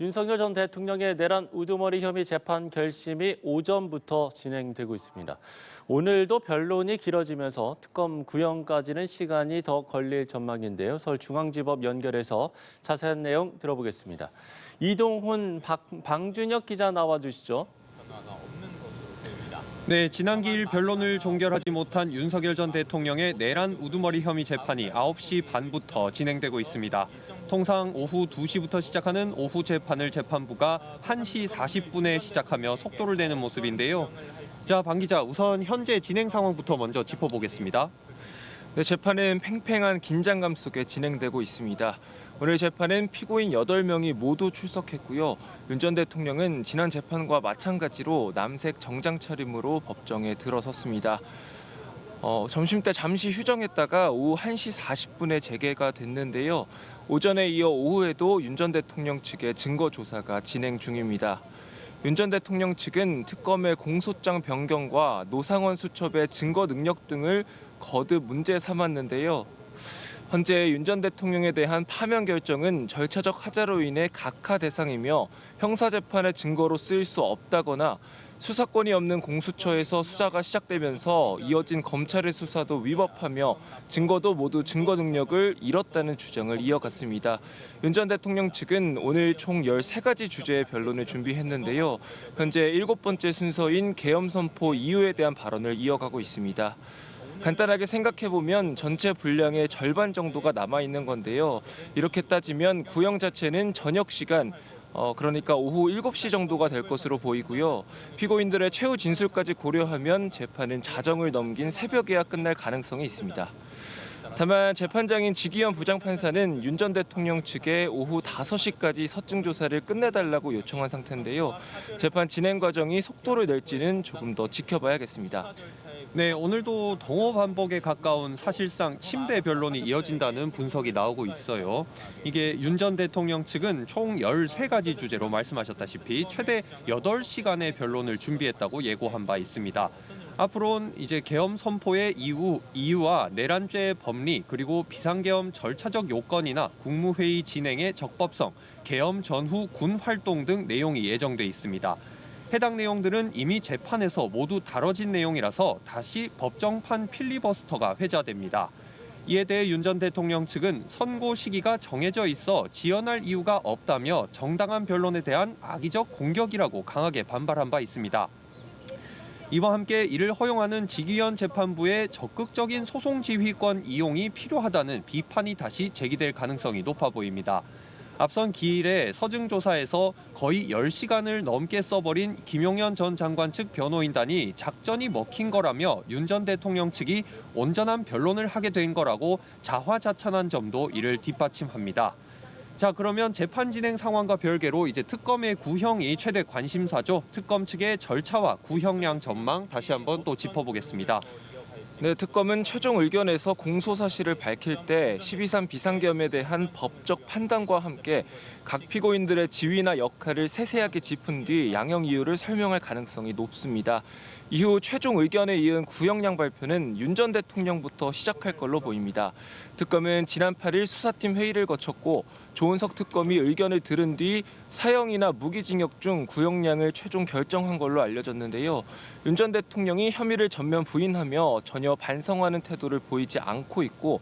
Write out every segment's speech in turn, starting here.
윤석열 전 대통령의 내란 우두머리 혐의 재판 결심이 오전부터 진행되고 있습니다. 오늘도 변론이 길어지면서 특검 구형까지는 시간이 더 걸릴 전망인데요. 서울중앙지법 연결해서 자세한 내용 들어보겠습니다. 이동훈, 방준혁 기자 나와주시죠. 네, 지난 기일 변론을 종결하지 못한 윤석열 전 대통령의 내란 우두머리 혐의 재판이 9시 반부터 진행되고 있습니다. 통상 오후 2시부터 시작하는 오후 재판을 재판부가 1시 40분에 시작하며 속도를 내는 모습인데요. 자, 방 기자, 우선 현재 진행 상황부터 먼저 짚어보겠습니다. 네, 재판은 팽팽한 긴장감 속에 진행되고 있습니다. 오늘 재판은 피고인 8명이 모두 출석했고요. 윤 전 대통령은 지난 재판과 마찬가지로 남색 정장 차림으로 법정에 들어섰습니다. 점심때 잠시 휴정했다가 오후 1시 40분에 재개가 됐는데요. 오전에 이어 오후에도 윤 전 대통령 측의 증거 조사가 진행 중입니다. 윤 전 대통령 측은 특검의 공소장 변경과 노상원 수첩의 증거 능력 등을 거듭 문제 삼았는데요. 현재 윤 전 대통령에 대한 파면 결정은 절차적 하자로 인해 각하 대상이며 형사재판의 증거로 쓰일 수 없다거나 수사권이 없는 공수처에서 수사가 시작되면서 이어진 검찰의 수사도 위법하며 증거도 모두 증거 능력을 잃었다는 주장을 이어갔습니다. 윤 전 대통령 측은 오늘 총 13가지 주제의 변론을 준비했는데요. 현재 7번째 순서인 계엄 선포 이유에 대한 발언을 이어가고 있습니다. 간단하게 생각해보면 전체 분량의 절반 정도가 남아있는 건데요. 이렇게 따지면 구형 자체는 저녁 시간, 그러니까 오후 7시 정도가 될 것으로 보이고요. 피고인들의 최후 진술까지 고려하면 재판은 자정을 넘긴 새벽에야 끝날 가능성이 있습니다. 다만 재판장인 지기현 부장판사는 윤 전 대통령 측에 오후 5시까지 서증 조사를 끝내달라고 요청한 상태인데요. 재판 진행 과정이 속도를 낼지는 조금 더 지켜봐야겠습니다. 네, 오늘도 동호 반복에 가까운 사실상 침대 변론이 이어진다는 분석이 나오고 있어요. 이게 윤 전 대통령 측은 총 13가지 주제로 말씀하셨다시피 최대 8시간의 변론을 준비했다고 예고한 바 있습니다. 앞으로는 이제 계엄 선포의 이유와 내란죄의 법리, 그리고 비상계엄 절차적 요건이나 국무회의 진행의 적법성, 계엄 전후 군 활동 등 내용이 예정돼 있습니다. 해당 내용들은 이미 재판에서 모두 다뤄진 내용이라서 다시 법정판 필리버스터가 회자됩니다. 이에 대해 윤 전 대통령 측은 선고 시기가 정해져 있어 지연할 이유가 없다며 정당한 변론에 대한 악의적 공격이라고 강하게 반발한 바 있습니다. 이와 함께 이를 허용하는 지기현 재판부의 적극적인 소송 지휘권 이용이 필요하다는 비판이 다시 제기될 가능성이 높아 보입니다. 앞선 기일에 서증 조사에서 거의 10시간을 넘게 써버린 김용현 전 장관 측 변호인단이 작전이 먹힌 거라며 윤 전 대통령 측이 온전한 변론을 하게 된 거라고 자화자찬한 점도 이를 뒷받침합니다. 자, 그러면 재판 진행 상황과 별개로 이제 특검의 구형이 최대 관심사죠. 특검 측의 절차와 구형량 전망 다시 한번 또 짚어보겠습니다. 네, 특검은 최종 의견에서 공소 사실을 밝힐 때 12.3 비상계엄에 대한 법적 판단과 함께 각 피고인들의 지위나 역할을 세세하게 짚은 뒤 양형 이유를 설명할 가능성이 높습니다. 이후 최종 의견에 이은 구형량 발표는 윤 전 대통령부터 시작할 걸로 보입니다. 특검은 지난 8일 수사팀 회의를 거쳤고 조은석 특검이 의견을 들은 뒤 사형이나 무기징역 중 구형량을 최종 결정한 걸로 알려졌는데요. 윤 전 대통령이 혐의를 전면 부인하며 전혀 반성하는 태도를 보이지 않고 있고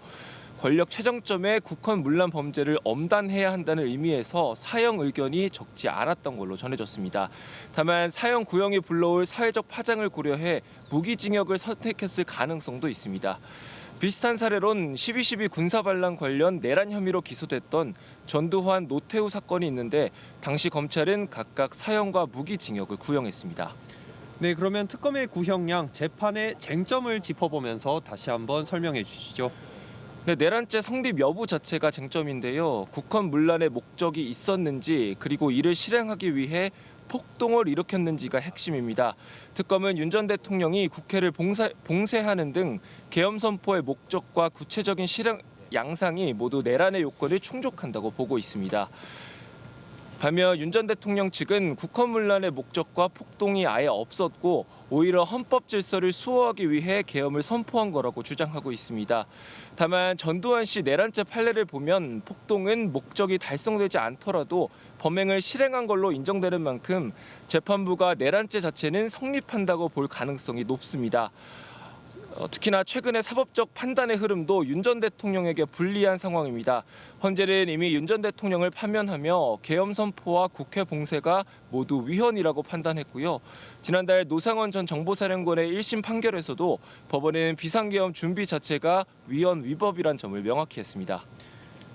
권력 최정점에 국헌 문란 범죄를 엄단해야 한다는 의미에서 사형 의견이 적지 않았던 걸로 전해졌습니다. 다만 사형 구형이 불러올 사회적 파장을 고려해 무기징역을 선택했을 가능성도 있습니다. 비슷한 사례론 12.12 군사반란 관련 내란 혐의로 기소됐던 전두환 노태우 사건이 있는데 당시 검찰은 각각 사형과 무기징역을 구형했습니다. 네, 그러면 특검의 구형량, 재판의 쟁점을 짚어보면서 다시 한번 설명해 주시죠. 네, 내란죄 성립 여부 자체가 쟁점인데요. 국헌 문란의 목적이 있었는지 그리고 이를 실행하기 위해 폭동을 일으켰는지가 핵심입니다. 특검은 윤 전 대통령이 국회를 봉쇄하는 등 계엄 선포의 목적과 구체적인 실행 양상이 모두 내란의 요건을 충족한다고 보고 있습니다. 반면 윤 전 대통령 측은 국헌문란의 목적과 폭동이 아예 없었고 오히려 헌법 질서를 수호하기 위해 계엄을 선포한 거라고 주장하고 있습니다. 다만 전두환 씨 내란죄 판례를 보면 폭동은 목적이 달성되지 않더라도 범행을 실행한 걸로 인정되는 만큼 재판부가 내란죄 자체는 성립한다고 볼 가능성이 높습니다. 특히나 최근의 사법적 판단의 흐름도 윤 전 대통령에게 불리한 상황입니다. 헌재는 이미 윤 전 대통령을 파면하며 계엄 선포와 국회 봉쇄가 모두 위헌이라고 판단했고요. 지난달 노상원 전 정보사령관의 1심 판결에서도 법원은 비상계엄 준비 자체가 위헌 위법이란 점을 명확히 했습니다.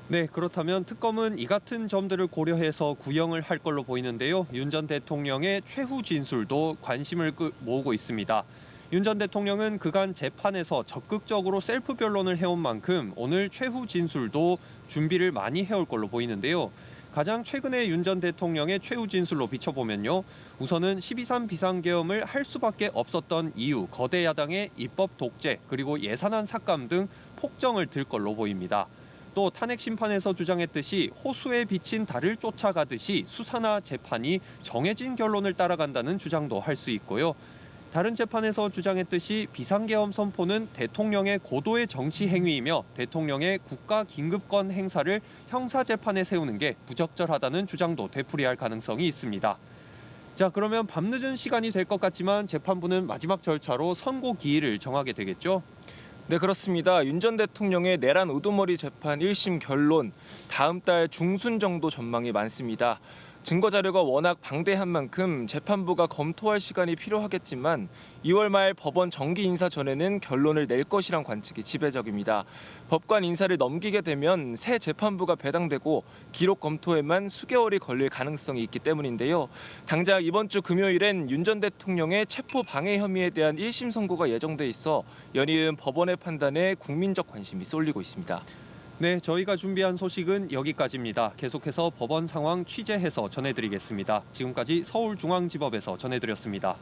네, 그렇다면 특검은 이 같은 점들을 고려해서 구형을 할 걸로 보이는데요. 윤 전 대통령의 최후 진술도 관심을 모으고 있습니다. 윤 전 대통령은 그간 재판에서 적극적으로 셀프 변론을 해온 만큼 오늘 최후 진술도 준비를 많이 해올 걸로 보이는데요. 가장 최근에 윤 전 대통령의 최후 진술로 비춰보면요. 우선은 12.3 비상계엄을 할 수밖에 없었던 이유, 거대 야당의 입법 독재, 그리고 예산안 삭감 등 폭정을 들 걸로 보입니다. 또 탄핵 심판에서 주장했듯이 호수에 비친 달을 쫓아가듯이 수사나 재판이 정해진 결론을 따라간다는 주장도 할 수 있고요. 다른 재판에서 주장했듯이 비상계엄 선포는 대통령의 고도의 정치 행위이며 대통령의 국가 긴급권 행사를 형사재판에 세우는 게 부적절하다는 주장도 되풀이할 가능성이 있습니다. 자, 그러면 밤늦은 시간이 될 것 같지만 재판부는 마지막 절차로 선고 기일을 정하게 되겠죠? 네, 그렇습니다. 윤 전 대통령의 내란 우두머리 재판 1심 결론 다음 달 중순 정도 전망이 많습니다. 증거 자료가 워낙 방대한 만큼 재판부가 검토할 시간이 필요하겠지만 2월 말 법원 정기 인사 전에는 결론을 낼 것이란 관측이 지배적입니다. 법관 인사를 넘기게 되면 새 재판부가 배당되고 기록 검토에만 수개월이 걸릴 가능성이 있기 때문인데요. 당장 이번 주 금요일엔 윤 전 대통령의 체포 방해 혐의에 대한 1심 선고가 예정돼 있어 연이은 법원의 판단에 국민적 관심이 쏠리고 있습니다. 네, 저희가 준비한 소식은 여기까지입니다. 계속해서 법원 상황 취재해서 전해드리겠습니다. 지금까지 서울중앙지법에서 전해드렸습니다.